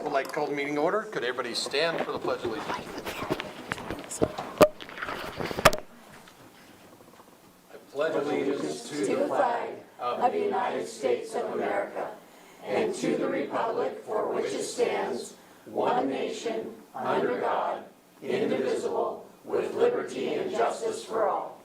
Would like to call the meeting order. Could everybody stand for the Pledge of Allegiance? I pledge allegiance to the flag of the United States of America and to the republic for which it stands, one nation, under God, indivisible, with liberty and justice for all.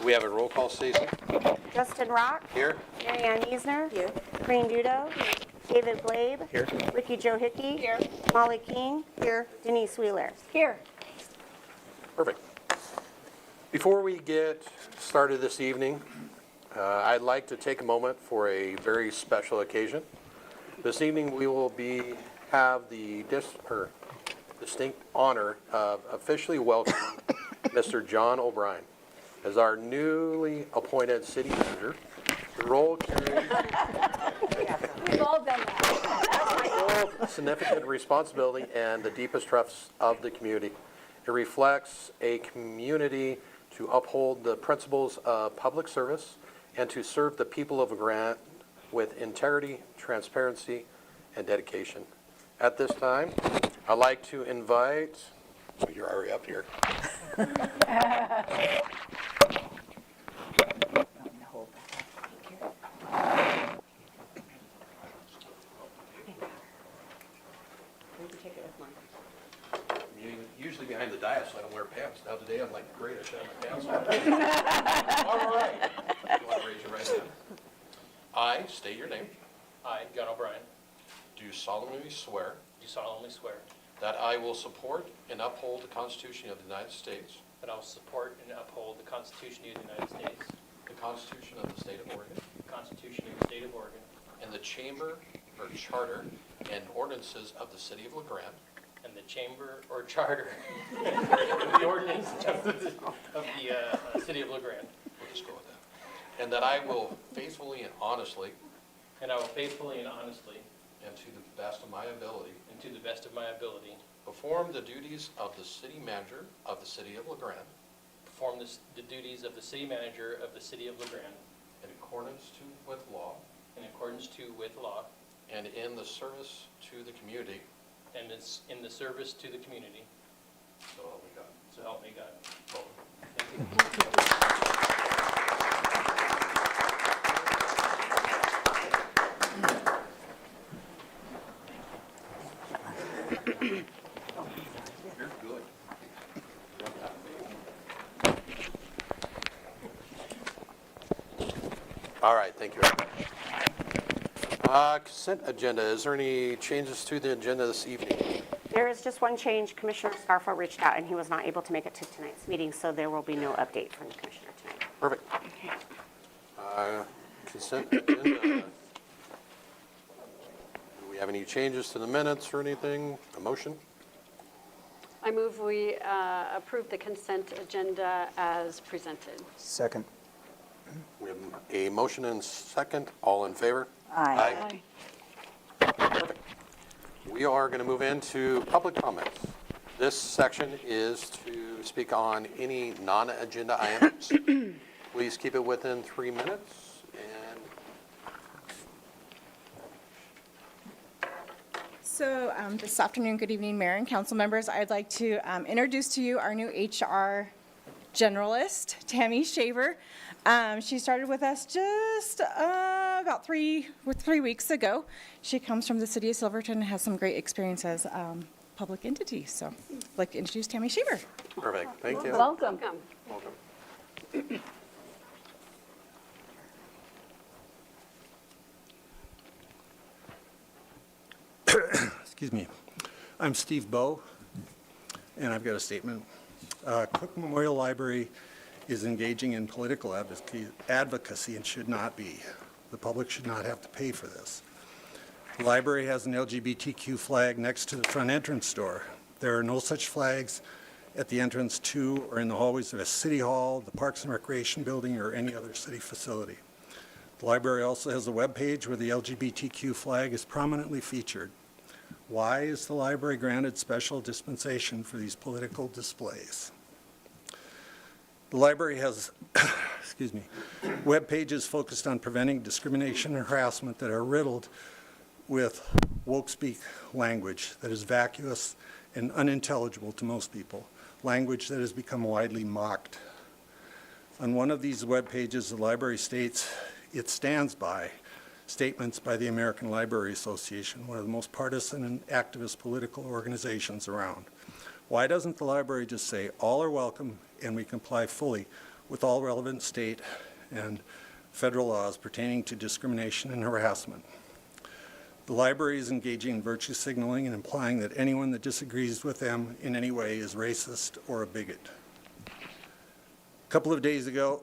We have a roll call, Stacey. Justin Rock. Here. Mary Ann Eisner. Here. Green Dudo. David Blabe. Here. Ricky Joe Hickey. Here. Molly King. Here. Denise Wheeler. Here. Perfect. Before we get started this evening, I'd like to take a moment for a very special occasion. This evening we will have the distinct honor of officially welcoming Mr. John O'Brien as our newly appointed city manager. The role carries We've all done that. both significant responsibility and the deepest trust of the community. It reflects a community to uphold the principles of public service and to serve the people of Grande with integrity, transparency, and dedication. At this time, I'd like to invite, you're already up here. Usually behind the dais, so I don't wear pants. Now today, I'm like, great, I should have my pants on. All right. You want to raise your right hand? I state your name. I, John O'Brien, Do solemnly swear do solemnly swear that I will support and uphold the Constitution of the United States, that I will support and uphold the Constitution of the United States, the Constitution of the State of Oregon, the Constitution of the State of Oregon, and the Chamber or Charter and ordinances of the City of LaGrande, and the Chamber or Charter, the ordinance of the City of LaGrande, we'll just go with that, and that I will faithfully and honestly, and I will faithfully and honestly, and to the best of my ability, and to the best of my ability, perform the duties of the City Manager of the City of LaGrande perform the duties of the City Manager of the City of LaGrande in accordance with law in accordance with law, and in the service to the community, and is in the service to the community, so help me God. so help me God. Welcome. Thank you. You're good. All right, thank you. Consent agenda. Is there any changes to the agenda this evening? There is just one change. Commissioner Scarfo reached out and he was not able to make it to tonight's meeting, so there will be no update from the commissioner tonight. Perfect. Consent agenda. Do we have any changes to the minutes or anything? A motion? I move we approve the consent agenda as presented. Second. We have a motion and second. All in favor? Aye. Perfect. We are going to move into public comments. This section is to speak on any non-agenda items. Please keep it within 3 minutes. So this afternoon, good evening, Mayor and council members. I'd like to introduce to you our new HR generalist, Tammy Shaver. She started with us just about 3 weeks ago. She comes from the city of Silverton and has some great experience as public entity. So I'd like to introduce Tammy Shaver. Perfect. Thank you. Welcome. Welcome. Excuse me. I'm Steve Bowe, and I've got a statement. Cook Memorial Library is engaging in political advocacy and should not be. The public should not have to pay for this. The library has an LGBTQ flag next to the front entrance door. There are no such flags at the entrance to or in the hallways of a city hall, the Parks and Recreation Building, or any other city facility. The library also has a web page where the LGBTQ flag is prominently featured. Why is the library granted special dispensation for these political displays? The library has, excuse me, web pages focused on preventing discrimination and harassment that are riddled with woke speak language that is vacuous and unintelligible to most people, language that has become widely mocked. On one of these web pages, the library states it stands by statements by the American Library Association, one of the most partisan and activist political organizations around. Why doesn't the library just say all are welcome and we comply fully with all relevant state and federal laws pertaining to discrimination and harassment? The library is engaging in virtue signaling and implying that anyone that disagrees with them in any way is racist or a bigot. A couple of days ago,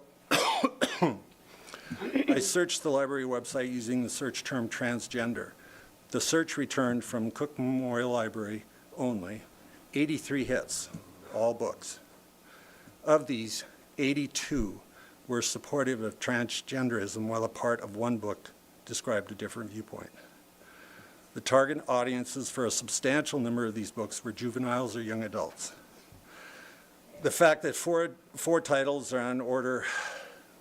I searched the library website using the search term transgender. The search returned from Cook Memorial Library only 83 hits, all books. Of these, 82 were supportive of transgenderism, while a part of one book described a different viewpoint. The target audiences for a substantial number of these books were juveniles or young adults. The fact that four titles are on order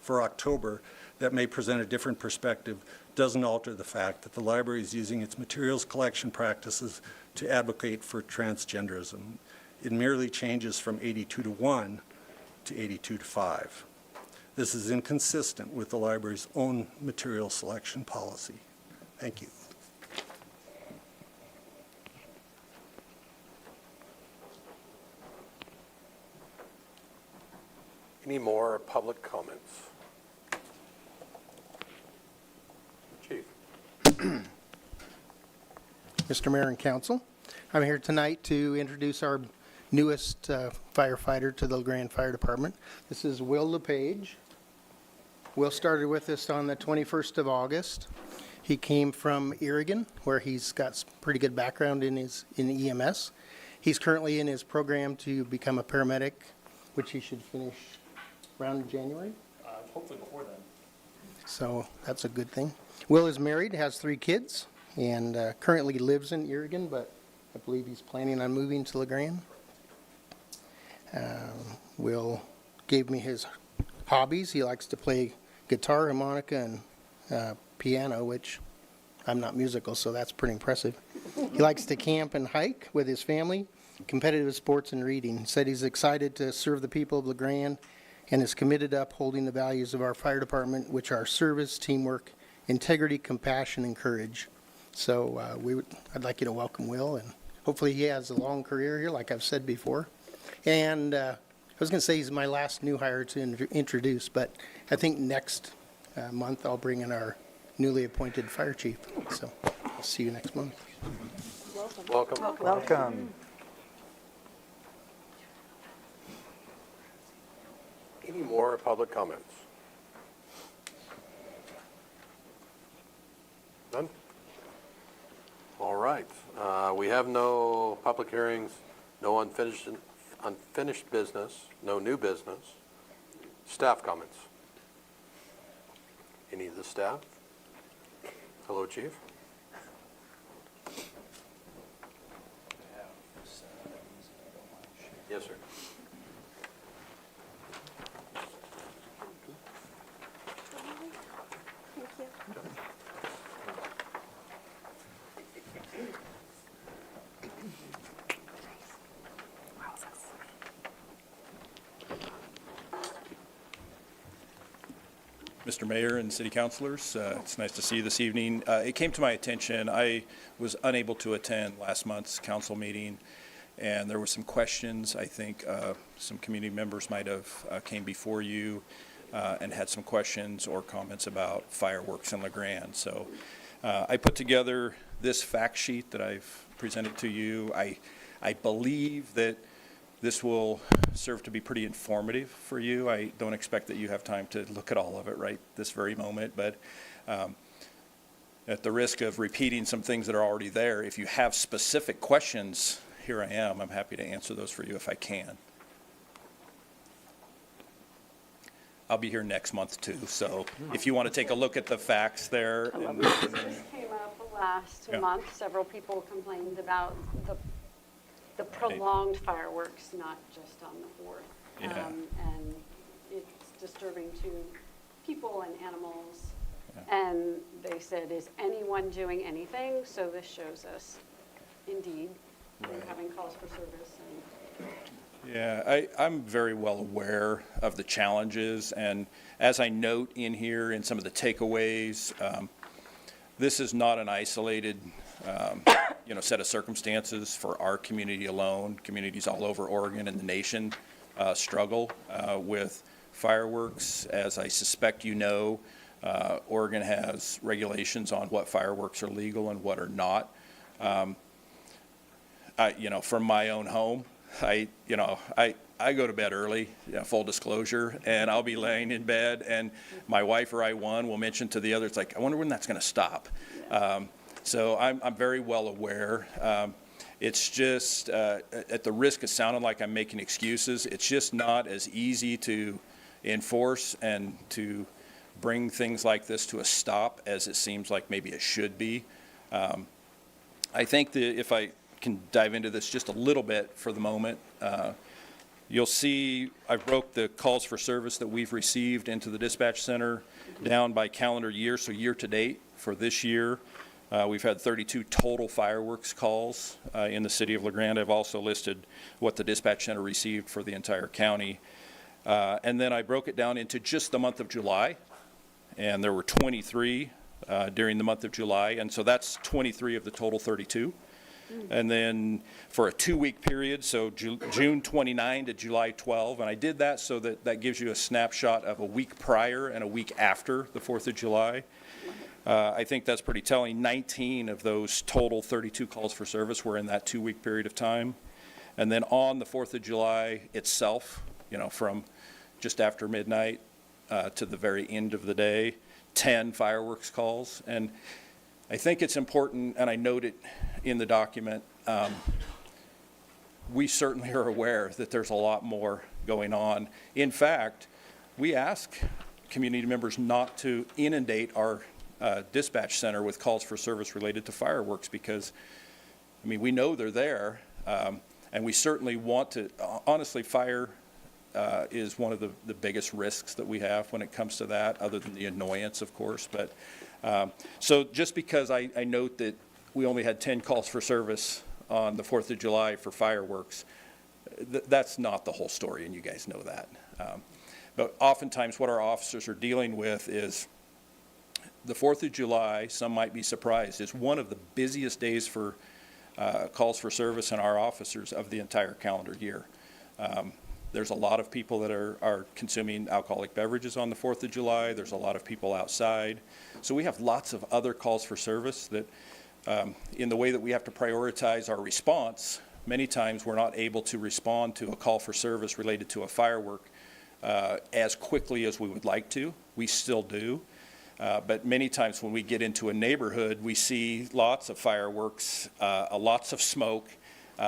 for October that may present a different perspective doesn't alter the fact that the library is using its materials collection practices to advocate for transgenderism. It merely changes from 82 to 1 to 82 to 5. This is inconsistent with the library's own material selection policy. Thank you. Any more public comments? Chief. Mr. Mayor and Council, I'm here tonight to introduce our newest firefighter to the Grande Fire Department. This is Will LePage. Will started with us on the 21st of August. He came from Oregon, where he's got pretty good background in EMS. He's currently in his program to become a paramedic, which he should finish around January. Hopefully before then. So that's a good thing. Will is married, has 3 kids, and currently lives in Oregon, but I believe he's planning on moving to La Grande. Will gave me his hobbies. He likes to play guitar, harmonica, and piano, which I'm not musical, so that's pretty impressive. He likes to camp and hike with his family, competitive sports, and reading. He said he's excited to serve the people of La Grande and is committed to upholding the values of our fire department, which are service, teamwork, integrity, compassion, and courage. So I'd like you to welcome Will, and hopefully he has a long career here, like I've said before. And I was going to say he's my last new hire to introduce, but I think next month I'll bring in our newly appointed fire chief. So I'll see you next month. Welcome. Welcome. Any more public comments? None? All right. We have no public hearings, no unfinished business, no new business. Staff comments. Any of the staff? Hello, Chief. Yes, sir. Mr. Mayor and City Councilors, it's nice to see you this evening. It came to my attention, I was unable to attend last month's council meeting, and there were some questions. I think some community members might have came before you and had some questions or comments about fireworks in La Grande. So I put together this fact sheet that I've presented to you. I believe that this will serve to be pretty informative for you. I don't expect that you have time to look at all of it right this very moment, but at the risk of repeating some things that are already there, if you have specific questions, here I am. I'm happy to answer those for you if I can. I'll be here next month too, so if you want to take a look at the facts there. This came up last Yeah. month, several people complained about the prolonged fireworks, not just on the 4th. Yeah. And it's disturbing to people and animals. And they said, is anyone doing anything? So this shows us, indeed, we're having calls for service. Yeah, I'm very well aware of the challenges, and as I note in here in some of the takeaways, this is not an isolated, set of circumstances for our community alone. Communities all over Oregon and the nation struggle with fireworks. As I suspect you know, Oregon has regulations on what fireworks are legal and what are not. From my own home, I go to bed early, full disclosure, and I'll be laying in bed, and my wife or I, one, will mention to the other, it's like, I wonder when that's going to stop. So I'm very well aware. It's just, at the risk of sounding like I'm making excuses, it's just not as easy to enforce and to bring things like this to a stop as it seems like maybe it should be. I think that if I can dive into this just a little bit for the moment, you'll see I broke the calls for service that we've received into the dispatch center down by calendar year, so year to date for this year. We've had 32 total fireworks calls in the city of Grande. I've also listed what the dispatch center received for the entire county. And then I broke it down into just the month of July, and there were 23 during the month of July, and so that's 23 of the total 32. And then for a 2-week period, so June 29 to July 12, and I did that so that gives you a snapshot of a week prior and a week after the 4th of July. I think that's pretty telling. 19 of those total 32 calls for service were in that 2-week period of time. And then on the 4th of July itself, from just after midnight to the very end of the day, 10 fireworks calls. And I think it's important, and I note it in the document, we certainly are aware that there's a lot more going on. In fact, we ask community members not to inundate our dispatch center with calls for service related to fireworks because, we know they're there, and we certainly want to, honestly, fire is one of the biggest risks that we have when it comes to that, other than the annoyance, of course. But so just because I note that we only had 10 calls for service on the 4th of July for fireworks, that's not the whole story, and you guys know that. But oftentimes what our officers are dealing with is the 4th of July, some might be surprised, is one of the busiest days for calls for service in our officers of the entire calendar year. There's a lot of people that are consuming alcoholic beverages on the 4th of July. There's a lot of people outside. So we have lots of other calls for service that, in the way that we have to prioritize our response, many times we're not able to respond to a call for service related to a firework as quickly as we would like to. We still do. But many times when we get into a neighborhood, we see lots of fireworks, lots of smoke.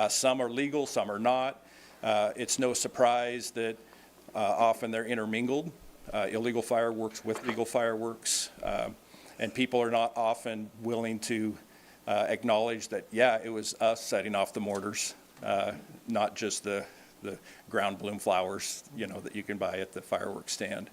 Some are legal, some are not. It's no surprise that often they're intermingled, illegal fireworks with legal fireworks, and people are not often willing to acknowledge that, yeah, it was us setting off the mortars, not just the ground bloom flowers, that you can buy at the fireworks stand.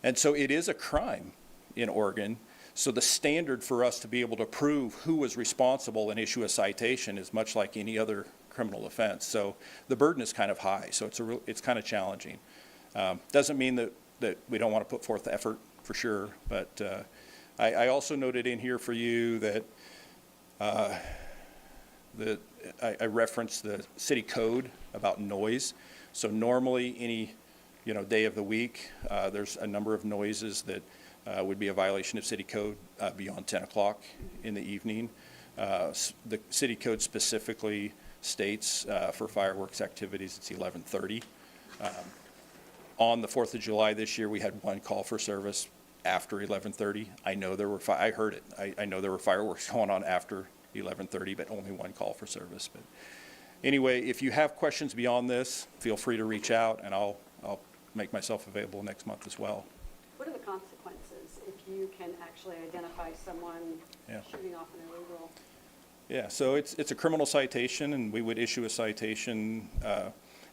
And so it is a crime in Oregon. So the standard for us to be able to prove who was responsible and issue a citation is much like any other criminal offense. So the burden is kind of high. So it's kind of challenging. Doesn't mean that we don't want to put forth the effort, for sure. But I also noted in here for you that I referenced the city code about noise. So normally any day of the week, there's a number of noises that would be a violation of city code beyond 10 o'clock in the evening. The city code specifically states for fireworks activities, it's 11:30. On the 4th of July this year, we had one call for service after 11:30. I know there were, I heard it. I know there were fireworks going on after 11:30, but only one call for service. But anyway, if you have questions beyond this, feel free to reach out, and I'll make myself available next month as well. What are the consequences if you can actually identify someone Yeah. shooting off an illegal. Yeah, so it's a criminal citation, and we would issue a citation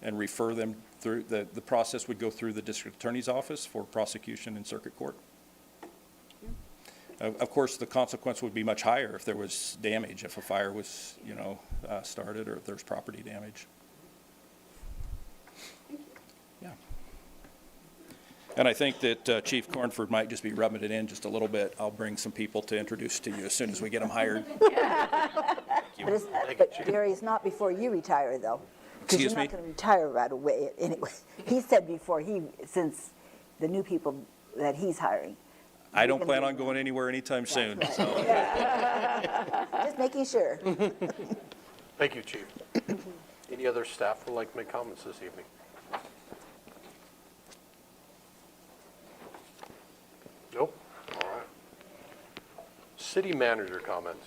and refer them through, the process would go through the district attorney's office for prosecution in circuit court. Of course, the consequence would be much higher if there was damage, if a fire was, started, or if there's property damage. Yeah. And I think that Chief Cornford might just be rubbing it in just a little bit. I'll bring some people to introduce to you as soon as we get them hired. But Gary, it's not before you retire, though. Because Excuse you're me? not going to retire right away anyway. He said before since the new people that he's hiring. I don't plan on going anywhere anytime soon. right. So. Just making sure. Thank you, Chief. Any other staff would like to make comments this evening? Nope. All right. City manager comments.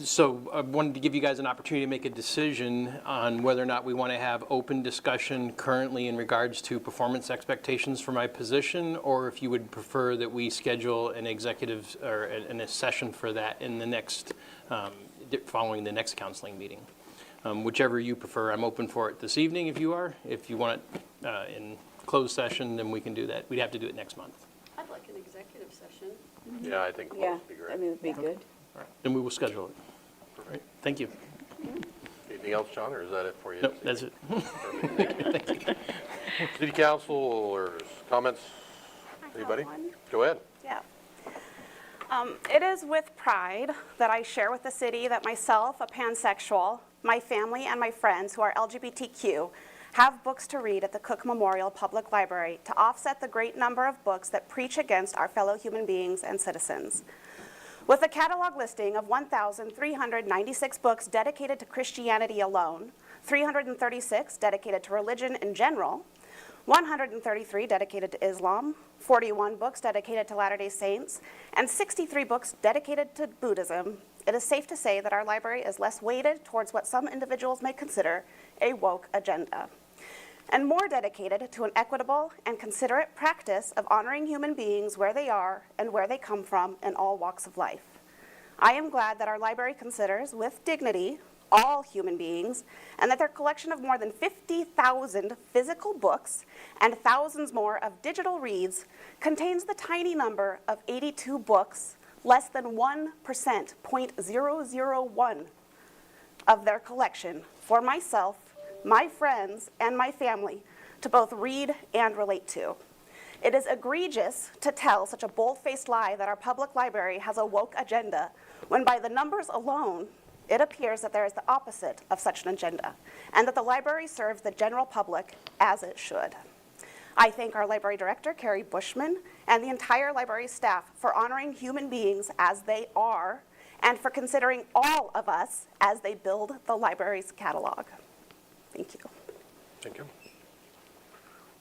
So I wanted to give you guys an opportunity to make a decision on whether or not we want to have open discussion currently in regards to performance expectations for my position, or if you would prefer that we schedule an executive or a session for that in the next, following the next counseling meeting. Whichever you prefer, I'm open for it this evening if you are. If you want it in closed session, then we can do that. We'd have to do it next month. I'd like an executive session. Yeah, I think Yeah, both would be great. I mean, it would be good. All right. Then we will schedule it. All right. Thank you. Anything else, John, or is that it for you? Nope, this that's it. evening? Thank you. City councilors, comments? Anybody? one. Go ahead. Yeah. It is with pride that I share with the city that myself, a pansexual, my family, and my friends who are LGBTQ have books to read at the Cook Memorial Public Library to offset the great number of books that preach against our fellow human beings and citizens. With a catalog listing of 1,396 books dedicated to Christianity alone, 336 dedicated to religion in general, 133 dedicated to Islam, 41 books dedicated to Latter-day Saints, and 63 books dedicated to Buddhism, it is safe to say that our library is less weighted towards what some individuals may consider a woke agenda, and more dedicated to an equitable and considerate practice of honoring human beings where they are and where they come from in all walks of life. I am glad that our library considers, with dignity, all human beings, and that their collection of more than 50,000 physical books and thousands more of digital reads contains the tiny number of 82 books, less than 1%, 0.001 of their collection for myself, my friends, and my family to both read and relate to. It is egregious to tell such a bold-faced lie that our public library has a woke agenda, when by the numbers alone, it appears that there is the opposite of such an agenda, and that the library serves the general public as it should. I thank our library director, Carrie Bushman, and the entire library staff for honoring human beings as they are, and for considering all of us as they build the library's catalog. Thank you. Thank you.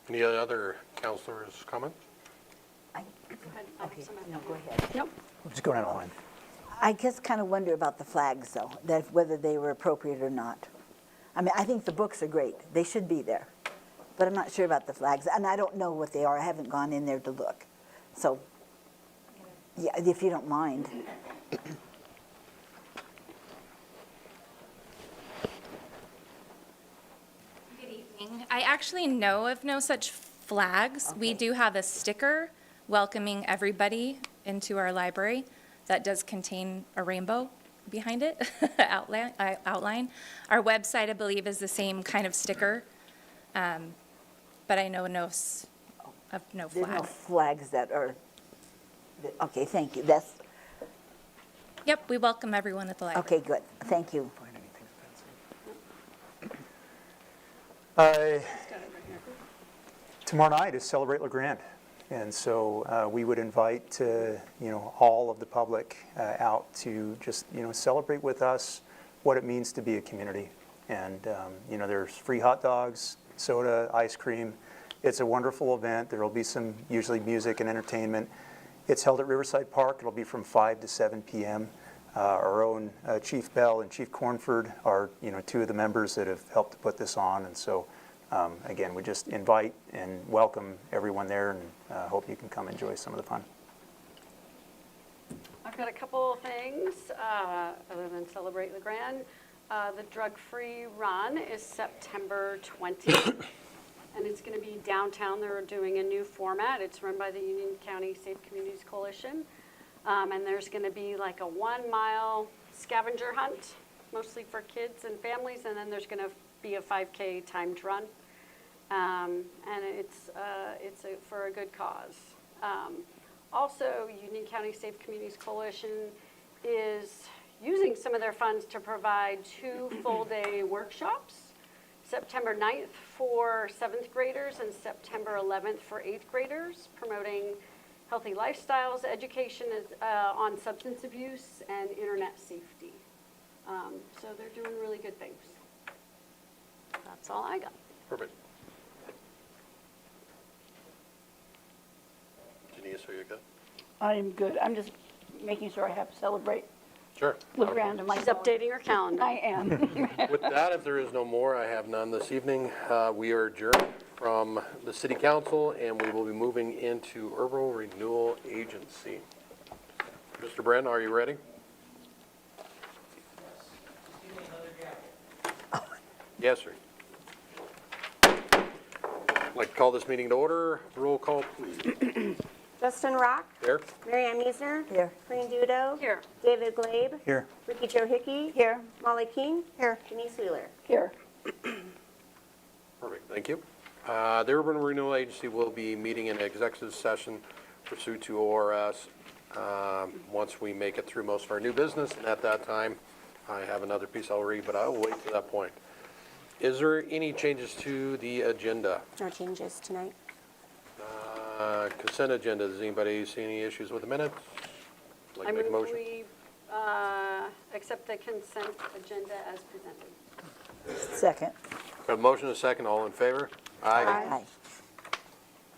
Any other counselors' comments? Okay, no, go ahead. Nope. Just go down the line. I just kind of wonder about the flags, though, that whether they were appropriate or not. I mean, I think the books are great. They should be there. But I'm not sure about the flags, and I don't know what they are. I haven't gone in there to look. So, yeah, if you don't mind. Good evening. I actually know of no such flags. We do have a sticker welcoming everybody into our library that does contain a rainbow behind it, outline. Our website, I believe, is the same kind of sticker, but I know of no There's no flag. flags that are, okay, thank you. That's, Yep, we welcome everyone at the library. okay, good. Thank you. Tomorrow night is Celebrate La Grande. And so we would invite, all of the public out to just, celebrate with us what it means to be a community. And, there's free hot dogs, soda, ice cream. It's a wonderful event. There will be some usually music and entertainment. It's held at Riverside Park. It'll be from 5 to 7 p.m. Our own Chief Bell and Chief Cornford are, two of the members that have helped to put this on. And so again, we just invite and welcome everyone there, and hope you can come enjoy some of the fun. I've got a couple of things other than celebrate the Grande. The drug-free run is September 20th, and it's going to be downtown. They're doing a new format. It's run by the Union County Safe Communities Coalition, and there's going to be like a 1-mile scavenger hunt, mostly for kids and families, and then there's going to be a 5K timed run, and it's for a good cause. Also, Union County Safe Communities Coalition is using some of their funds to provide 2 full-day workshops, September 9th for 7th graders and September 11th for 8th graders, promoting healthy lifestyles, education on substance abuse, and internet safety. So they're doing really good things. That's all I got. Perfect. Denise, are you good? I am good. I'm just making sure I have to celebrate Sure. the Grande. She's updating her calendar. I am. With that, if there is no more, I have none this evening. We are adjourned from the City Council, and we will be moving into Urban Renewal Agency. Mr. Bren, are you ready? Yes, sir. I'd like to call this meeting to order. Roll call, please. Justin Rock, There. Mary Ann Meisner. Here. Corinne Dudo. Here. David Glabe. Here. Ricky Joe Hickey. Here. Molly King. Here. Denise Wheeler. Here. Perfect, thank you. The Urban Renewal Agency will be meeting in executive session pursuant to ORS once we make it through most of our new business, and at that time, I have another piece I'll read, but I'll wait to that point. Is there any changes to the agenda? No changes tonight. Consent agenda, does anybody see any issues with the minutes? Like I to make a move motion? we accept the consent agenda as presented. Second. Got a motion and a second, all in favor? Aye.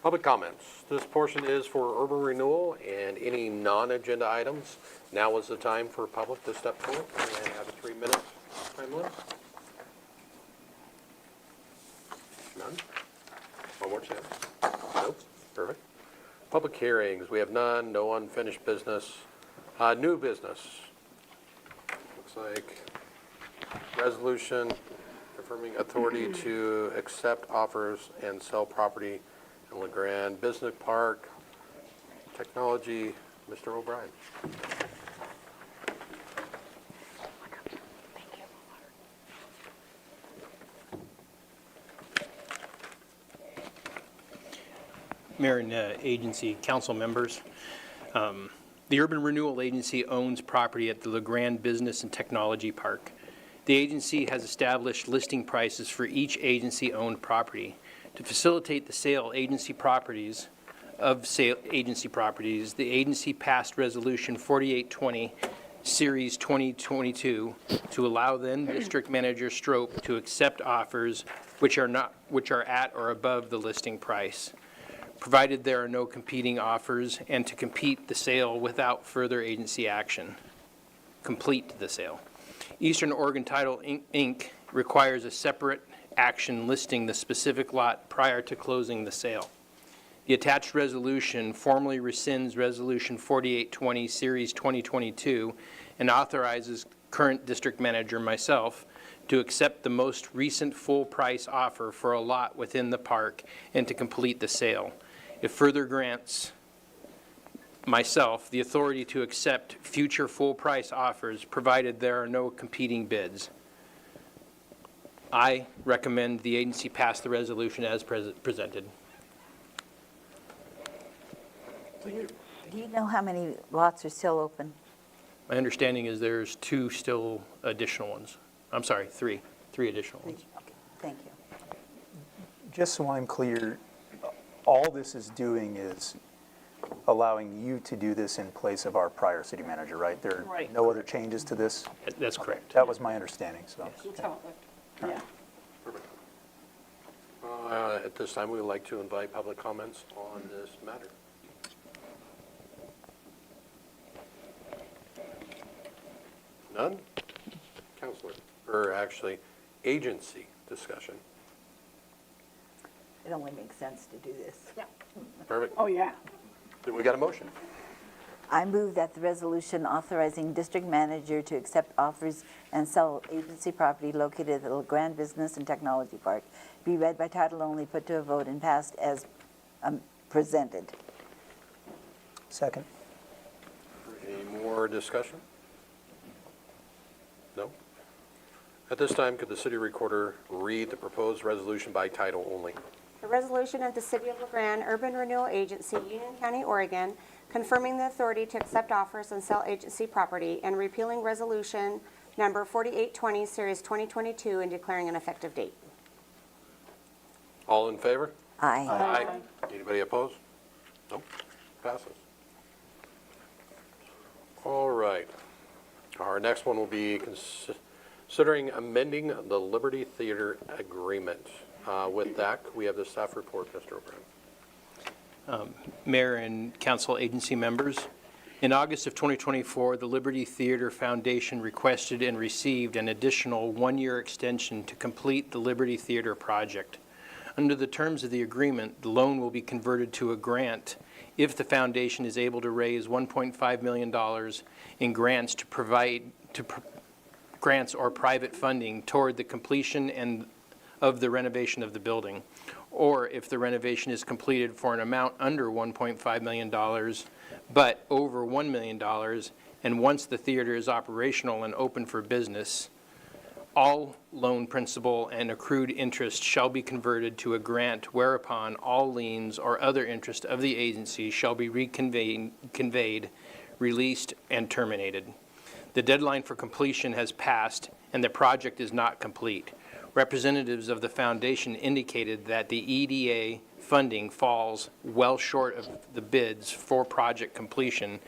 Public comments. This portion is for urban renewal and any non-agenda items. Now is the time for public to step forward and have a 3-minute time limit. None? One more chance. Nope. Perfect. Public hearings, we have none. No unfinished business. New business. Looks like resolution confirming authority to accept offers and sell property in La Grande Business Park. Technology, Mr. O'Brien. Mayor and agency council members, the Urban Renewal Agency owns property at the La Grande Business and Technology Park. The agency has established listing prices for each agency-owned property. To facilitate the sale of agency properties, the agency passed Resolution 4820, Series 2022, to allow then District Manager Strope to accept offers which are at or above the listing price, provided there are no competing offers, and to complete the sale without further agency action. Complete the sale. Eastern Oregon Title Inc. requires a separate action listing the specific lot prior to closing the sale. The attached resolution formally rescinds Resolution 4820, Series 2022, and authorizes current district manager, myself, to accept the most recent full price offer for a lot within the park and to complete the sale. It further grants myself the authority to accept future full price offers provided there are no competing bids. I recommend the agency pass the resolution as presented. Do you know how many lots are still open? My understanding is there's 2 still additional ones. I'm sorry, 3 additional ones. Okay, thank you. Just so I'm clear, all this is doing is allowing you to do this in place of our prior city manager, right? There are Right. no other changes to this? That's correct. That was my understanding, so. That's how it looked. Yeah. At this time, we would like to invite public comments on this matter. None? Counselor, or actually, agency discussion. It only makes sense to do this. Perfect. Oh, yeah. Then we got a motion. I move that the resolution authorizing district manager to accept offers and sell agency property located at the Grande Business and Technology Park be read by title only, put to a vote, and passed as presented. Second. Any more discussion? No? At this time, could the city recorder read the proposed resolution by title only? A resolution of the City of LeGrand Urban Renewal Agency, Union County, Oregon, confirming the authority to accept offers and sell agency property and repealing resolution number 4820, series 2022, and declaring an effective date. All in favor? Aye. Aye. Anybody opposed? No? Passes. All right. Our next one will be considering amending the Liberty Theater agreement. With that, we have the staff report, Mr. O'Brien. Mayor and council agency members, in August of 2024, the Liberty Theater Foundation requested and received an additional one-year extension to complete the Liberty Theater project. Under the terms of the agreement, the loan will be converted to a grant if the foundation is able to raise $1.5 million in grants to provide grants or private funding toward the completion of the renovation of the building, or if the renovation is completed for an amount under $1.5 million, but over $1 million, and once the theater is operational and open for business, all loan principal and accrued interest shall be converted to a grant, whereupon all liens or other interest of the agency shall be conveyed, released, and terminated. The deadline for completion has passed, and the project is not complete. Representatives of the foundation indicated that the EDA funding falls well short of the bids for project completion,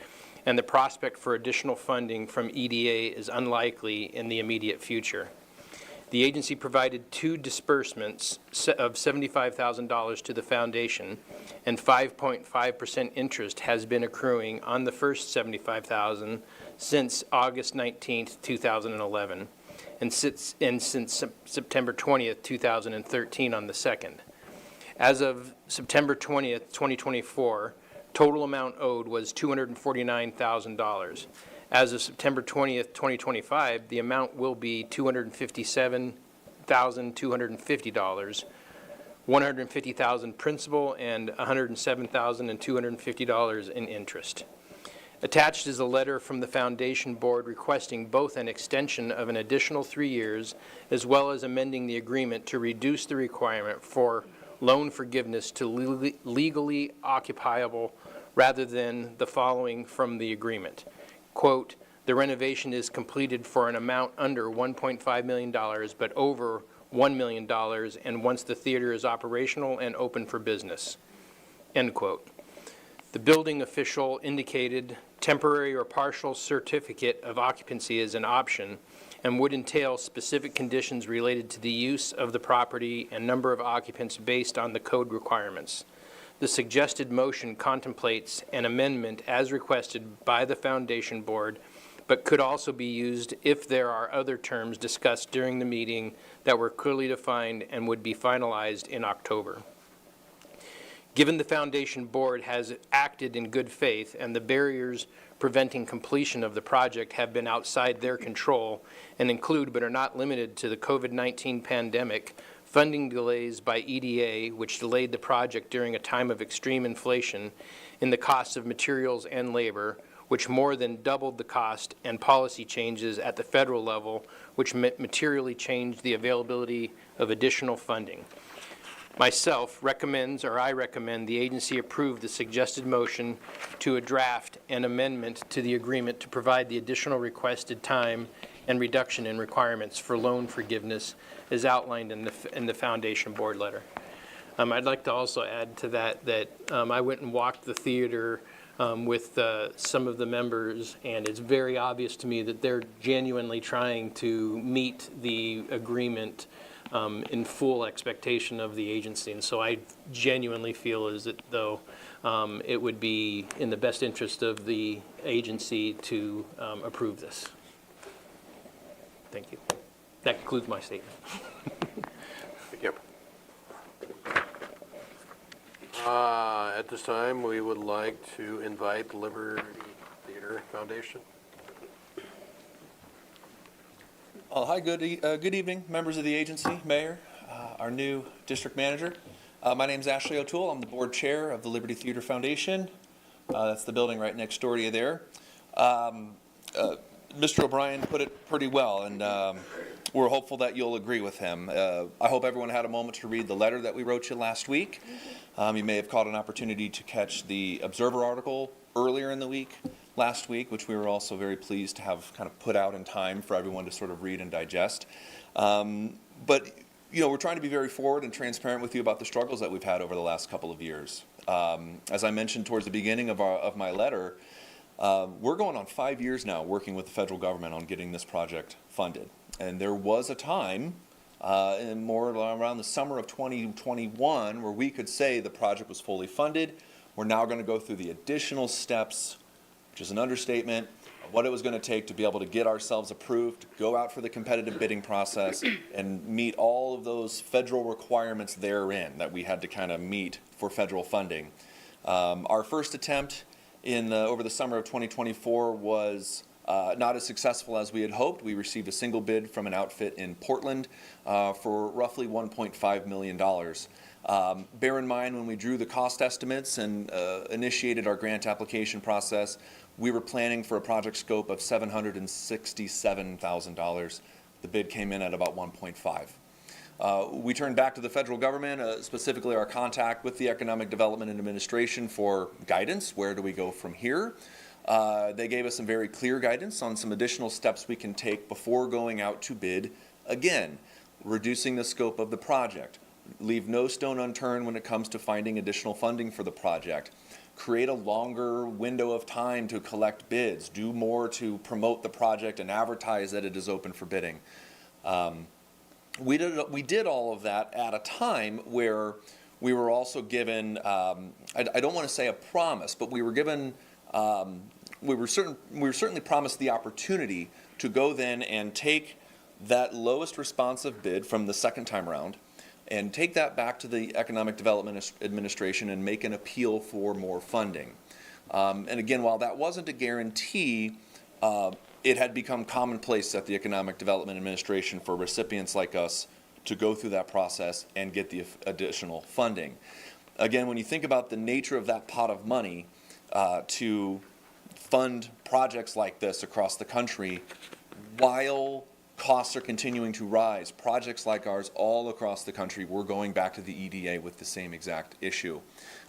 and the prospect for additional funding from EDA is unlikely in the immediate future. The agency provided 2 disbursements of $75,000 to the foundation, and 5.5% interest has been accruing on the first $75,000 since August 19th, 2011. And since September 20th, 2013 on the second. As of September 20th, 2024, total amount owed was $249,000. As of September 20th, 2025, the amount will be $257,250, $150,000 principal, and $107,250 in interest. Attached is a letter from the Foundation Board requesting both an extension of an additional 3 years as well as amending the agreement to reduce the requirement for loan forgiveness to legally occupiable rather than the following from the agreement. Quote, the renovation is completed for an amount under $1.5 million but over $1 million and once the theater is operational and open for business. End quote. The building official indicated temporary or partial certificate of occupancy is an option and would entail specific conditions related to the use of the property and number of occupants based on the code requirements. The suggested motion contemplates an amendment as requested by the Foundation Board, but could also be used if there are other terms discussed during the meeting that were clearly defined and would be finalized in October. Given the Foundation Board has acted in good faith and the barriers preventing completion of the project have been outside their control and include but are not limited to the COVID-19 pandemic, funding delays by EDA, which delayed the project during a time of extreme inflation in the cost of materials and labor, which more than doubled the cost, and policy changes at the federal level, which materially changed the availability of additional funding. I recommend the agency approve the suggested motion to a draft and amendment to the agreement to provide the additional requested time and reduction in requirements for loan forgiveness as outlined in the Foundation Board letter. I'd like to also add to that I went and walked the theater with some of the members, and it's very obvious to me that they're genuinely trying to meet the agreement in full expectation of the agency. And so I genuinely feel as though it would be in the best interest of the agency to approve this. Thank you. That concludes my statement. Thank you. At this time, we would like to invite the Liberty Theater Foundation. Hi, good evening, members of the agency, Mayor, our new district manager. My name is Ashley O'Toole. I'm the board chair of the Liberty Theater Foundation. That's the building right next door to you there. Mr. O'Brien put it pretty well, and we're hopeful that you'll agree with him. I hope everyone had a moment to read the letter that we wrote you last week. You may have caught an opportunity to catch the Observer article earlier in the week, last week, which we were also very pleased to have kind of put out in time for everyone to sort of read and digest. But you know, we're trying to be very forward and transparent with you about the struggles that we've had over the last couple of years. As I mentioned towards the beginning of my letter, we're going on 5 years now working with the federal government on getting this project funded. And there was a time, more around the summer of 2021, where we could say the project was fully funded. We're now going to go through the additional steps, which is an understatement, of what it was going to take to be able to get ourselves approved, go out for the competitive bidding process, and meet all of those federal requirements therein that we had to kind of meet for federal funding. Our first attempt over the summer of 2024 was not as successful as we had hoped. We received a single bid from an outfit in Portland for roughly $1.5 million. Bear in mind, when we drew the cost estimates and initiated our grant application process, we were planning for a project scope of $767,000. The bid came in at about 1.5. We turned back to the federal government, specifically our contact with the Economic Development and Administration, for guidance. Where do we go from here? They gave us some very clear guidance on some additional steps we can take before going out to bid again, reducing the scope of the project. Leave no stone unturned when it comes to finding additional funding for the project. Create a longer window of time to collect bids. Do more to promote the project and advertise that it is open for bidding. We did all of that at a time where we were also given, I don't want to say a promise, but we were given, we were certainly promised the opportunity to go then and take that lowest responsive bid from the second time around and take that back to the Economic Development Administration and make an appeal for more funding. And again, while that wasn't a guarantee, it had become commonplace at the Economic Development Administration for recipients like us to go through that process and get the additional funding. Again, when you think about the nature of that pot of money to fund projects like this across the country, while costs are continuing to rise, projects like ours all across the country, we're going back to the EDA with the same exact issue.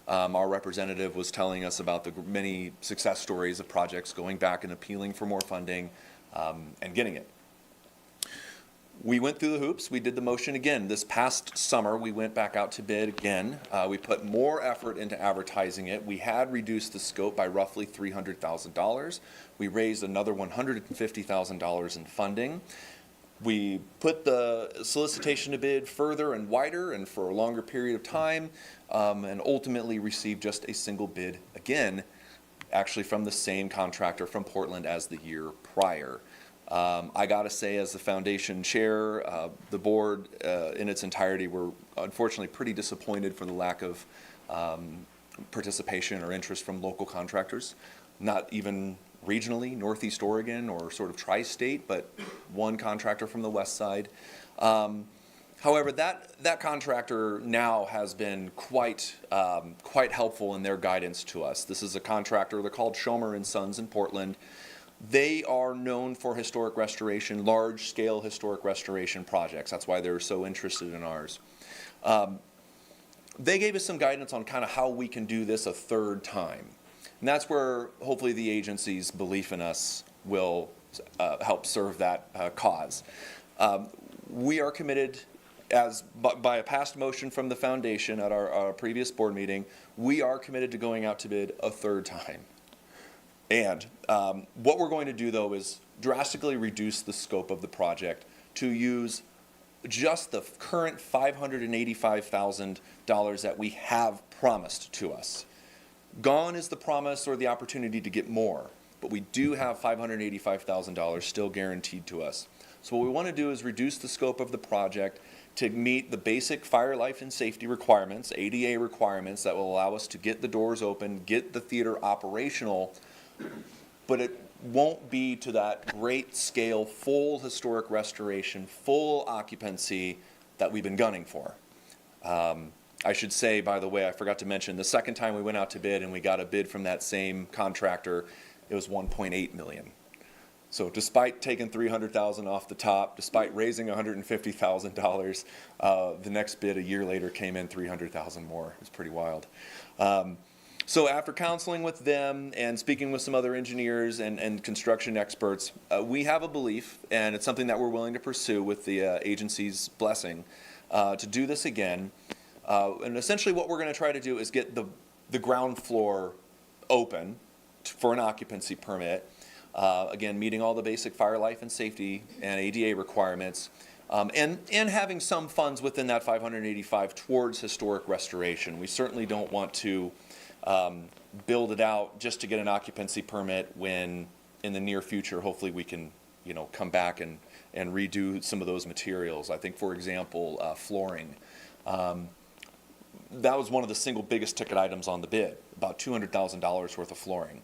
Our representative was telling us about the many success stories of projects going back and appealing for more funding and getting it. We went through the hoops. We did the motion again. This past summer, we went back out to bid again. We put more effort into advertising it. We had reduced the scope by roughly $300,000. We raised another $150,000 in funding. We put the solicitation to bid further and wider and for a longer period of time, and ultimately received just a single bid again, actually from the same contractor from Portland as the year prior. I gotta say, as the foundation chair, the board in its entirety were unfortunately pretty disappointed for the lack of participation or interest from local contractors, not even regionally, Northeast Oregon or sort of tri-state, but one contractor from the west side. However, that contractor now has been quite helpful in their guidance to us. This is a contractor, they're called Schomer & Sons in Portland. They are known for historic restoration, large-scale historic restoration projects. That's why they're so interested in ours. They gave us some guidance on kind of how we can do this a third time. And that's where hopefully the agency's belief in us will help serve that cause. We are committed, as by a past motion from the foundation at our previous board meeting, we are committed to going out to bid a third time. And what we're going to do, though, is drastically reduce the scope of the project to use just the current $585,000 that we have promised to us. Gone is the promise or the opportunity to get more. but we do have $585,000 still guaranteed to us. So what we want to do is reduce the scope of the project to meet the basic fire life and safety requirements, ADA requirements that will allow us to get the doors open, get the theater operational, but it won't be to that great scale, full historic restoration, full occupancy that we've been gunning for. I should say, by the way, I forgot to mention, the second time we went out to bid and we got a bid from that same contractor, it was $1.8 million. So despite taking $300,000 off the top, despite raising $150,000, the next bid a year later came in $300,000 more. It's pretty wild. So after counseling with them and speaking with some other engineers and construction experts, we have a belief, and it's something that we're willing to pursue with the agency's blessing, to do this again. And essentially what we're going to try to do is get the ground floor open for an occupancy permit. Again, meeting all the basic fire life and safety and ADA requirements, and having some funds within that 585 towards historic restoration. We certainly don't want to build it out just to get an occupancy permit when in the near future, hopefully we can, come back and redo some of those materials. I think, for example, flooring. That was one of the single biggest ticket items on the bid, about $200,000 worth of flooring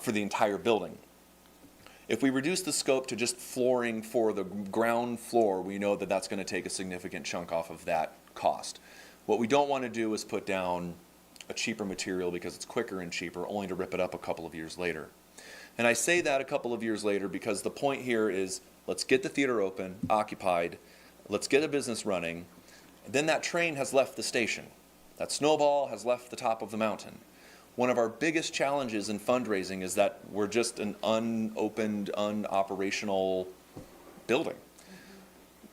for the entire building. If we reduce the scope to just flooring for the ground floor, we know that that's going to take a significant chunk off of that cost. What we don't want to do is put down a cheaper material because it's quicker and cheaper, only to rip it up a couple of years later. And I say that a couple of years later because the point here is, let's get the theater open, occupied, let's get a business running, and then that train has left the station. That snowball has left the top of the mountain. One of our biggest challenges in fundraising is that we're just an unopened, unoperational building.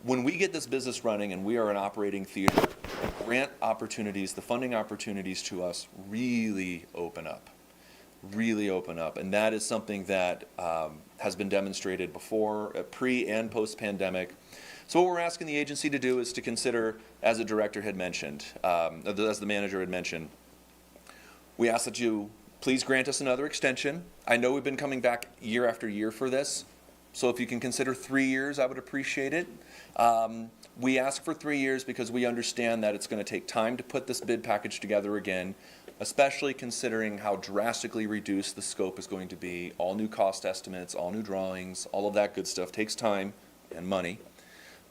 When we get this business running and we are an operating theater, the grant opportunities, the funding opportunities to us really open up. And that is something that has been demonstrated before, pre and post-pandemic. So what we're asking the agency to do is to consider, as the director had mentioned, as the manager had mentioned, we ask that you please grant us another extension. I know we've been coming back year after year for this, so if you can consider 3 years, I would appreciate it. We ask for 3 years because we understand that it's going to take time to put this bid package together again, especially considering how drastically reduced the scope is going to be. All new cost estimates, all new drawings, all of that good stuff takes time and money.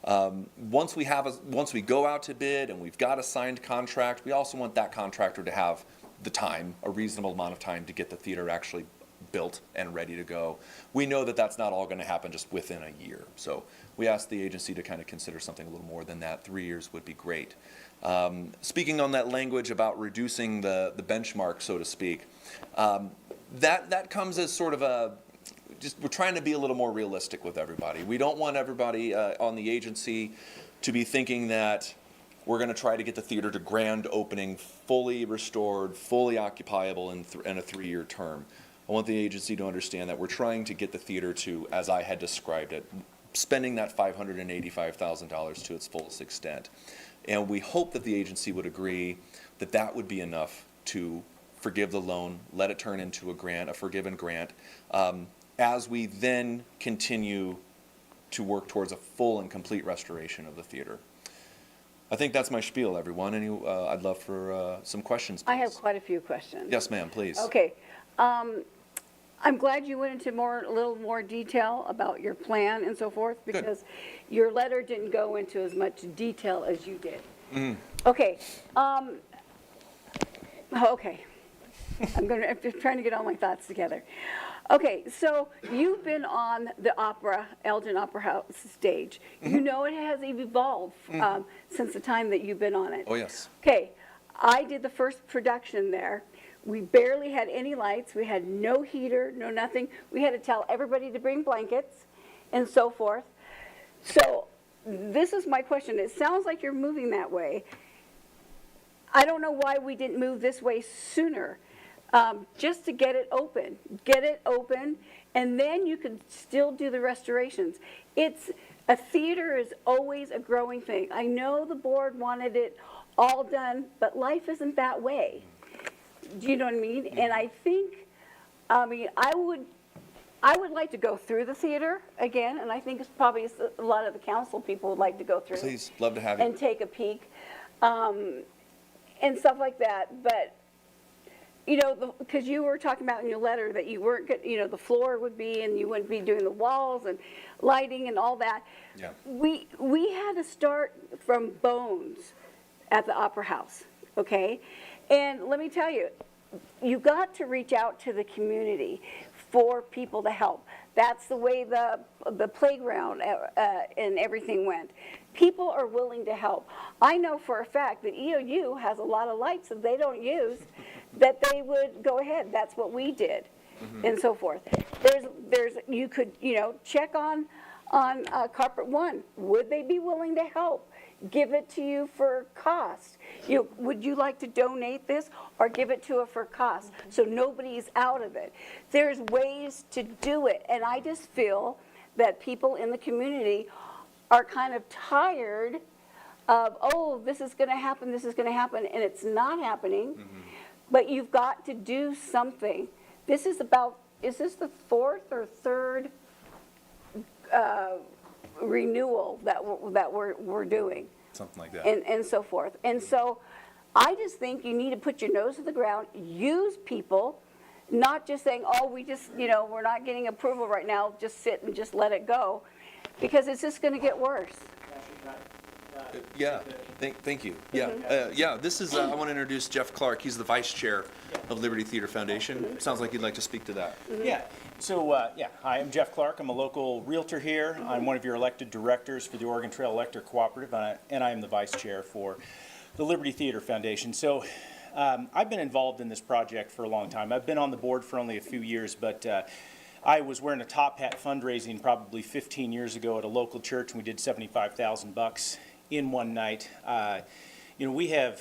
Once we go out to bid and we've got a signed contract, we also want that contractor to have the time, a reasonable amount of time, to get the theater actually built and ready to go. We know that that's not all going to happen just within a year. So we asked the agency to kind of consider something a little more than that. 3 years would be great. Speaking on that language about reducing the benchmark, so to speak, that comes as sort of we're trying to be a little more realistic with everybody. We don't want everybody on the agency to be thinking that we're going to try to get the theater to grand opening, fully restored, fully occupiable in a 3-year term. I want the agency to understand that we're trying to get the theater to, as I had described it, spending that $585,000 to its fullest extent. And we hope that the agency would agree that that would be enough to forgive the loan, let it turn into a grant, a forgiven grant, as we then continue to work towards a full and complete restoration of the theater. I think that's my spiel, everyone. I'd love for some questions, please. I have quite a few questions. Yes, ma'am, please. Okay. I'm glad you went into a little more detail about your plan and so forth, because your letter didn't go into as much detail as you did. Mm. Okay. Okay. I'm trying to get all my thoughts together. Okay, so you've been on the Elgin Opera House stage. Mm-hmm. You know it has evolved since the time that you've been on it. Oh, yes. Okay, I did the first production there. We barely had any lights. We had no heater, no nothing. We had to tell everybody to bring blankets and so forth. So this is my question. It sounds like you're moving that way. I don't know why we didn't move this way sooner. Just to get it open, and then you can still do the restorations. A theater is always a growing thing. I know the board wanted it all done, but life isn't that way. Do you know what I mean? And I think, I would I would like to go through the theater again, and I think it's probably a lot of the council people would like to go through. Please, love to have you. And take a peek, and stuff like that. But, you know, because you were talking about in your letter that you weren't, you know, the floor would be, and you wouldn't be doing the walls and lighting and all that. Yeah. We had to start from bones at the Opera House, okay? And let me tell you, you got to reach out to the community for people to help. That's the way the playground and everything went. People are willing to help. I know for a fact that EOU has a lot of lights that they don't use, that they would go ahead. That's what we did, and so forth. You could, you know, check on Carpet One. Would they be willing to help? Give it to you for cost. Would you like to donate this or give it to it for cost? So nobody's out of it. There's ways to do it. And I just feel that people in the community are kind of tired of, oh, this is going to happen, and it's not happening. But you've got to do something. This is about, is this the fourth or third renewal that we're doing? Something like that. And so forth. And so I just think you need to put your nose to the ground, use people, not just saying, oh, we just, you know, we're not getting approval right now, just sit and just let it go, because it's just going to get worse. Yeah, thank you. Yeah, this is, I want to introduce Jeff Clark. He's the vice chair of Liberty Theater Foundation. Sounds like you'd like to speak to that. Yeah, so, hi, I'm Jeff Clark. I'm a local realtor here. I'm one of your elected directors for the Oregon Trail Electric Cooperative, and I am the vice chair for the Liberty Theater Foundation. So, I've been involved in this project for a long time. I've been on the board for only a few years, but I was wearing a top hat fundraising probably 15 years ago at a local church, and we did $75,000 in one night. You know, we have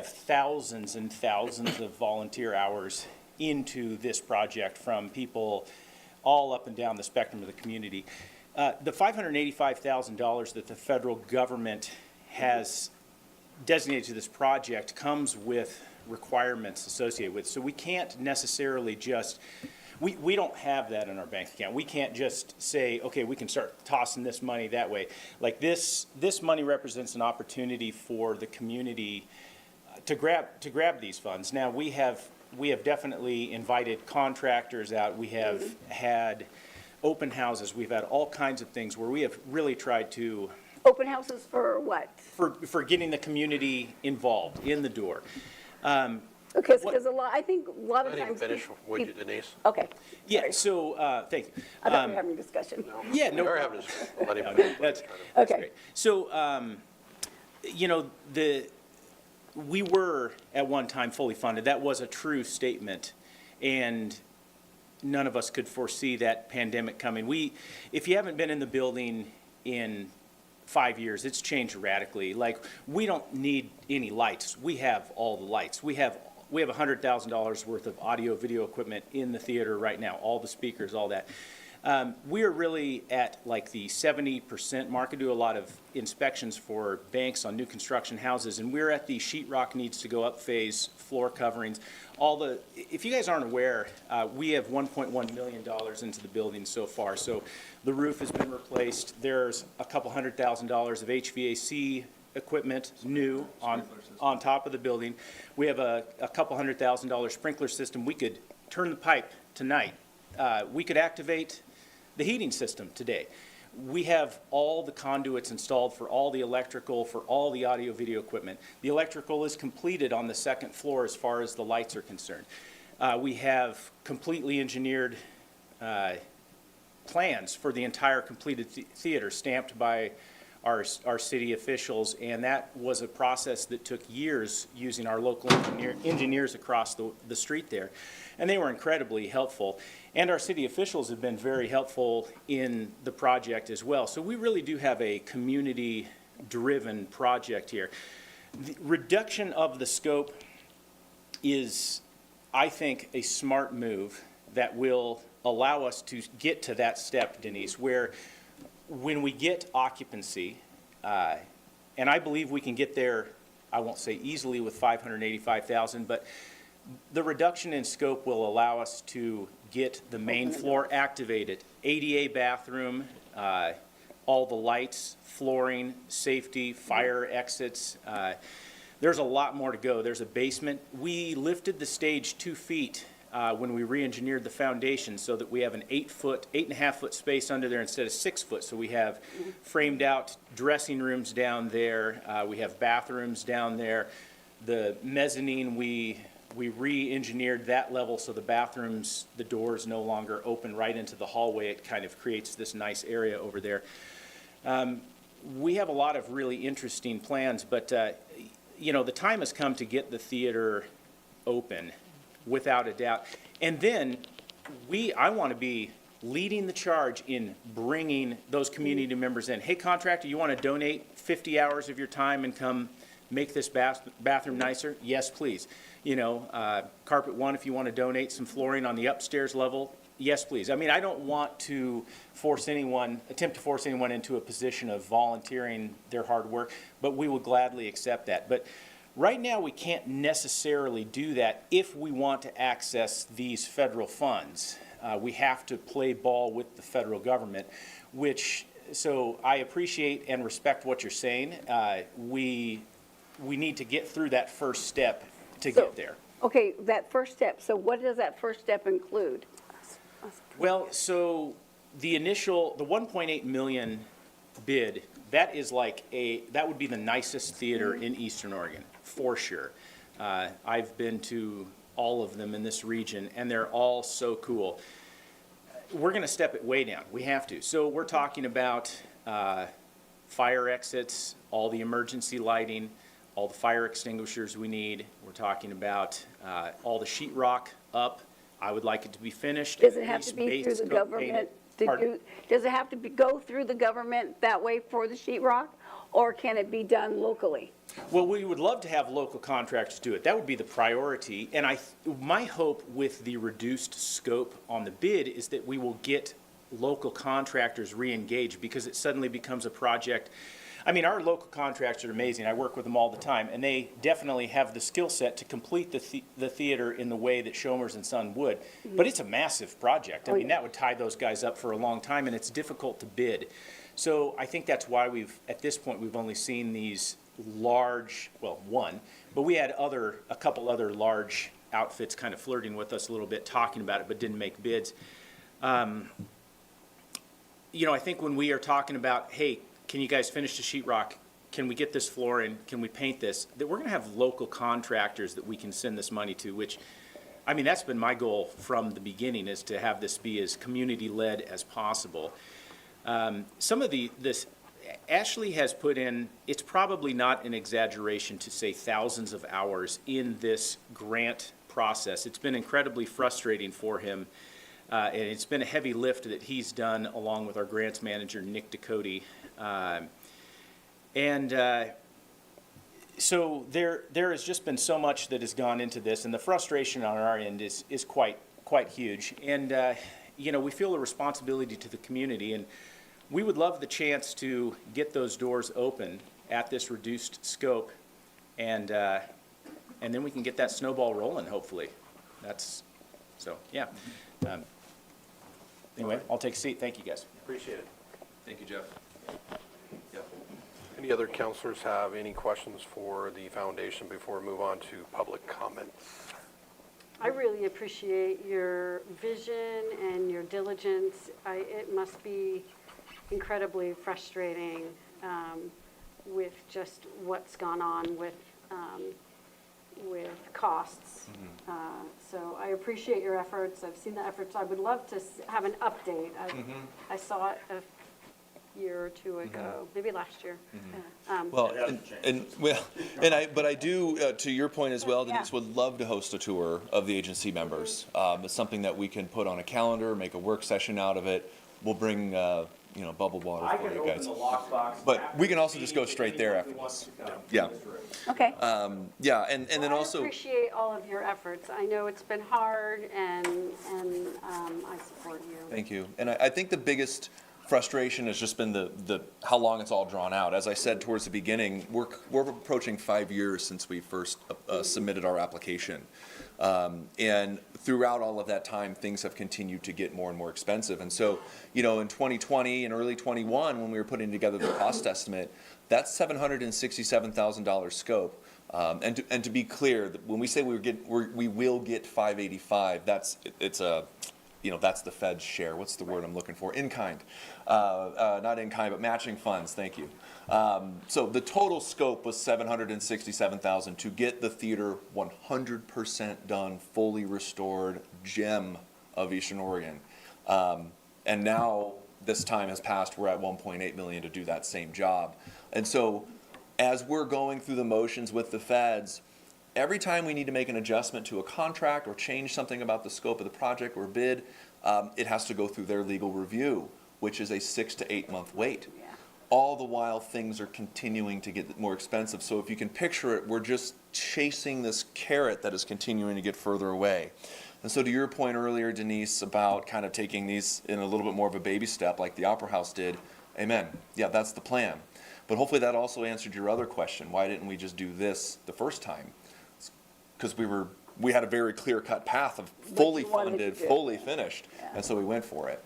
thousands and thousands of volunteer hours into this project from people all up and down the spectrum of the community. The $585,000 that the federal government has designated to this project comes with requirements associated with it. So we can't necessarily just, we don't have that in our bank account. We can't just say, okay, we can start tossing this money that way. Like this money represents an opportunity for the community to grab these funds. Now we have definitely invited contractors out. We have had open houses. We've had all kinds of things where we have really tried to. Open houses for what? For getting the community involved in the door. Okay, because I think a lot of I didn't times. finish, would you, Denise? Okay. Yeah, Sorry. so, thank you. I thought we were having a discussion. Yeah, no We are problem. having a discussion. That's Okay. great. So, you know, we were at one time fully funded. That was a true statement, and none of us could foresee that pandemic coming. If you haven't been in the building in 5 years, it's changed radically. Like, we don't need any lights. We have all the lights. We have $100,000 worth of audio video equipment in the theater right now, all the speakers, all that. We are really at like the 70% mark. I do a lot of inspections for banks on new construction houses, and we're at the sheetrock needs to go up phase, floor coverings, if you guys aren't aware, we have $1.1 million into the building so far. So the roof has been replaced. There's a couple $100,000 of HVAC equipment new on top of the building. We have a couple $100,000 sprinkler system. We could turn the pipe tonight. We could activate the heating system today. We have all the conduits installed for all the electrical, for all the audio video equipment. The electrical is completed on the second floor as far as the lights are concerned. We have completely engineered plans for the entire completed theater stamped by our city officials, and that was a process that took years using our local engineers across the street there. And they were incredibly helpful. And our city officials have been very helpful in the project as well. So we really do have a community-driven project here. The reduction of the scope is, I think, a smart move that will allow us to get to that step, Denise, where when we get occupancy, and I believe we can get there, I won't say easily with $585,000, but the reduction in scope will allow us to get the main floor activated. ADA bathroom, all the lights, flooring, safety, fire exits. There's a lot more to go. There's a basement. We lifted the stage 2 feet when we re-engineered the foundation so that we have an 8.5-foot space under there instead of 6 foot. So we have framed out dressing rooms down there. We have bathrooms down there. The mezzanine, we re-engineered that level so the bathrooms, the doors no longer open right into the hallway. It kind of creates this nice area over there. We have a lot of really interesting plans, but you know, the time has come to get the theater open, without a doubt. And then I want to be leading the charge in bringing those community members in. Hey, contractor, you want to donate 50 hours of your time and come make this bathroom nicer? Yes, please. You know, Carpet One, if you want to donate some flooring on the upstairs level, yes, please. I mean, I don't want to attempt to force anyone into a position of volunteering their hard work, but we will gladly accept that. But right now, we can't necessarily do that if we want to access these federal funds. We have to play ball with the federal government, so I appreciate and respect what you're saying. We need to get through that first step to get there. Okay, that first step, so what does that first step include? Well, so the 1.8 million bid, that would be the nicest theater in Eastern Oregon, for sure. I've been to all of them in this region, and they're all so cool. We're going to step it way down. We have to. So we're talking about fire exits, all the emergency lighting, all the fire extinguishers we need. We're talking about all the sheetrock up. I would like it to be finished. Does it have to be through the government? Does it have to go through the government that way for the sheetrock, or can it be done locally? Well, we would love to have local contractors do it. That would be the priority. And my hope with the reduced scope on the bid is that we will get local contractors re-engaged, because it suddenly becomes a project. I mean, our local contractors are amazing. I work with them all the time, and they definitely have the skill set to complete the theater in the way that Schomer's and Son would. But it's a massive project. I mean, that would tie those guys up for a long time, and it's difficult to bid. So I think that's why at this point, we've only seen these large, well, one, but we had a couple other large outfits kind of flirting with us a little bit, talking about it, but didn't make bids. You know, I think when we are talking about, hey, can you guys finish the sheetrock? Can we get this floor in? Can we paint this? That we're going to have local contractors that we can send this money to, which, I mean, that's been my goal from the beginning, is to have this be as community-led as possible. Some of this, Ashley has put in, it's probably not an exaggeration to say thousands of hours in this grant process. It's been incredibly frustrating for him, and it's been a heavy lift that he's done along with our grants manager, Nick Ducote. So there has just been so much that has gone into this, and the frustration on our end is quite huge. And you know, we feel a responsibility to the community, and we would love the chance to get those doors open at this reduced scope, and then we can get that snowball rolling, hopefully. Yeah. Anyway, I'll take a seat. Thank you, guys. Appreciate it. Thank you, Jeff. Yep. Any other counselors have any questions for the foundation before we move on to public comments? I really appreciate your vision and your diligence. It must be incredibly frustrating with just what's gone on with costs. So I appreciate your efforts. I've seen the efforts. I would love to have an update. I saw it a year or two ago, maybe last year. Well, but I do, to your point as well, Denise, would love to host a tour of the agency members. It's something that we can put on a calendar, make a work session out of it. We'll bring, bubble water for you guys. But we can also just go straight there after this. Yeah. Okay. Yeah, and then also. I appreciate all of your efforts. I know it's been hard, and I support you. Thank you. And I think the biggest frustration has just been the how long it's all drawn out. As I said towards the beginning, we're approaching 5 years since we first submitted our application. And throughout all of that time, things have continued to get more and more expensive. And so, you know, in 2020 and early 21, when we were putting together the cost estimate, that's $767,000 scope. And to be clear, when we say we will get 585, that's the Fed's share. What's the word I'm looking for? In kind, not in kind, but matching funds. Thank you. So the total scope was $767,000 to get the theater 100% done, fully restored gem of Eastern Oregon. And now this time has passed. We're at $1.8 million to do that same job. And so, as we're going through the motions with the feds, every time we need to make an adjustment to a contract or change something about the scope of the project or bid, it has to go through their legal review, which is a 6 to 8 month wait. All the while things are continuing to get more expensive. So if you can picture it, we're just chasing this carrot that is continuing to get further away. And so to your point earlier, Denise, about kind of taking these in a little bit more of a baby step like the Opera House did, amen. Yeah, that's the plan. But hopefully that also answered your other question. Why didn't we just do this the first time? Because we had a very clear-cut path of fully funded, fully finished, and so we went for it.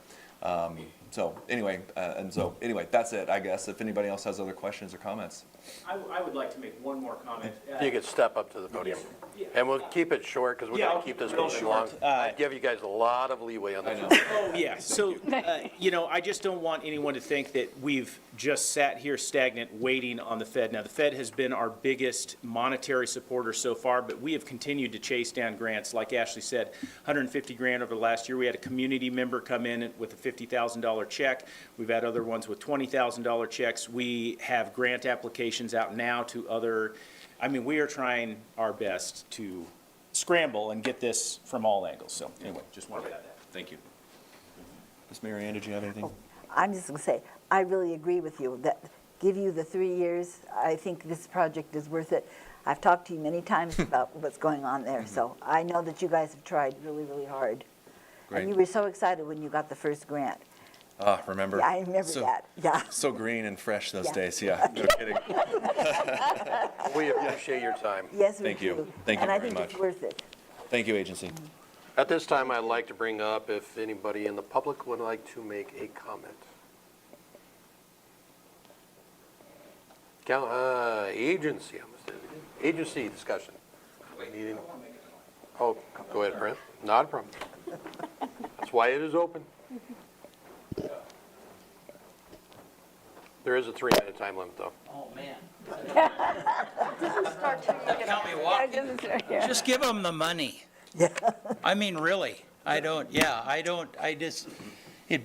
So anyway, that's it, I guess. If anybody else has other questions or comments. I would like to make one more comment. If you could step up to the podium. And we'll keep it short because we're Yeah, going I'll to keep this keep it real moving along. short. I'd give you guys a lot of leeway on this. Oh, yeah. So, I just don't want anyone to think that we've just sat here stagnant waiting on the Fed. Now, the Fed has been our biggest monetary supporter so far, but we have continued to chase down grants. Like Ashley said, 150 grand over the last year. We had a community member come in with a $50,000 check. We've had other ones with $20,000 checks. We have grant applications out now to other, we are trying our best to scramble and get this from all angles. So anyway, just wanted to add that. Thank you. Ms. Mary Ann, did you have anything? I'm just going to say, I really agree with you that give you the 3 years. I think this project is worth it. I've talked to you many times about what's going on there, so I know that you guys have tried really, really hard. Great. And you were so excited when you got the first grant. Remember? Yeah, I remember that. Yeah. So green and fresh those Yeah. days. Yeah, no kidding. We appreciate your time. Yes, we Thank you. do. Thank you And I very think much. it's worth it. Thank you, agency. At this time, I'd like to bring up if anybody in the public would like to make a comment. Agency, agency discussion. Oh, go ahead, Brent. Not a problem. That's why it is open. There is a 3-minute time limit, though. Oh, man. Start to Count me walking. Just give them the money. I mean, really. It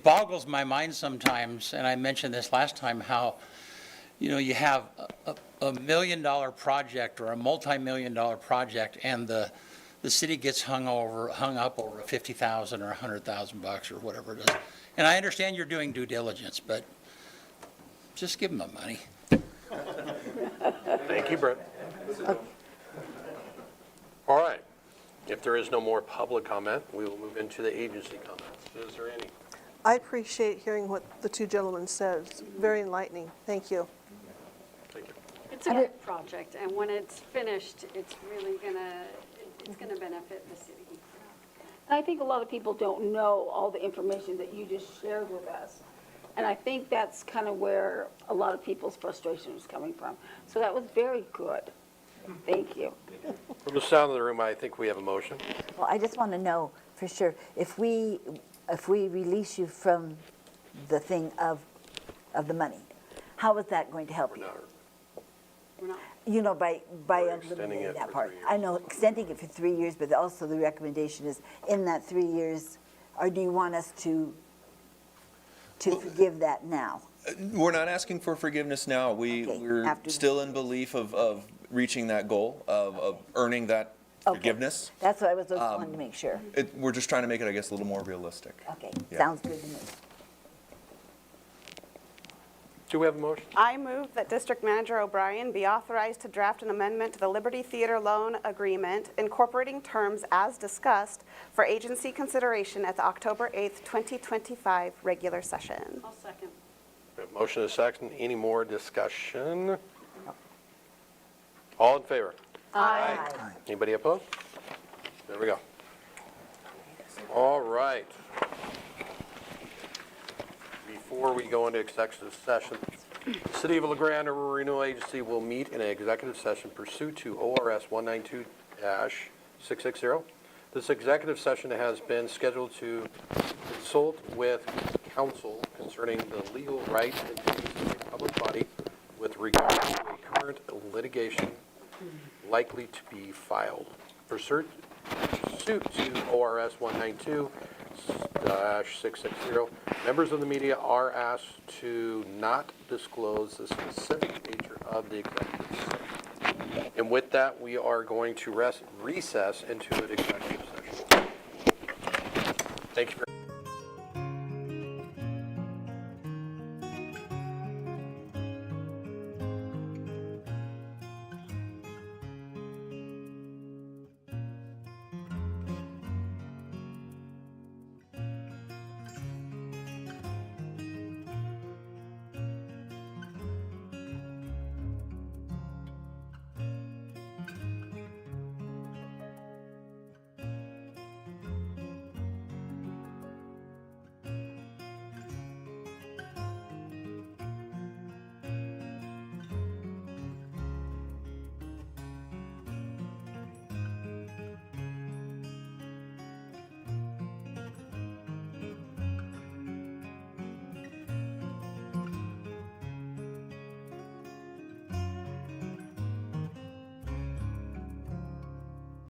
boggles my mind sometimes, and I mentioned this last time, how, you have a $1 million project or a multi-million-dollar project, and the city gets hung up over $50,000 or $100,000 or whatever it is. And I understand you're doing due diligence, but just give them the money. Thank you, Brent. All right. If there is no more public comment, we will move into the agency comments. Is there any? I appreciate hearing what the two gentlemen said. It's very enlightening. Thank you. Thank you. It's a good project, and when it's finished, it's really gonna benefit the city. And I think a lot of people don't know all the information that you just shared with us. And I think that's kind of where a lot of people's frustration is coming from. So that was very good. Thank you. From the sound of the room, I think we have a motion. Well, I just want to know for sure, if we release you from the thing of the money, how is that going to help you? We're not. By extending eliminating it that for part. 3 years. I know extending it for 3 years, but also the recommendation is in that 3 years, or do you want us to forgive that now? We're not asking for forgiveness now. We're after- still in belief of reaching that goal, of earning that forgiveness. That's what I was just wanting to make sure. We're just trying to make it, I guess, a little more realistic. Okay, Yeah. sounds good to me. Do we have a motion? I move that District Manager O'Brien be authorized to draft an amendment to the Liberty Theater Loan Agreement incorporating terms as discussed for agency consideration at the October 8th, 2025 regular session. I'll second. We have a motion and a second. Any more discussion? All in favor? Aye. Anybody opposed? There we go. All right. Before we go into executive session, the City of LaGrande Urban Renewal Agency will meet in an executive session pursuant to ORS 192-660. This executive session has been scheduled to consult with counsel concerning the legal rights and duties of a public body with regard to a current litigation likely to be filed. Pursuant to ORS 192-660, members of the media are asked to not disclose the specific nature of the executive session. And with that, we are going to recess into an executive session. Thank you very much.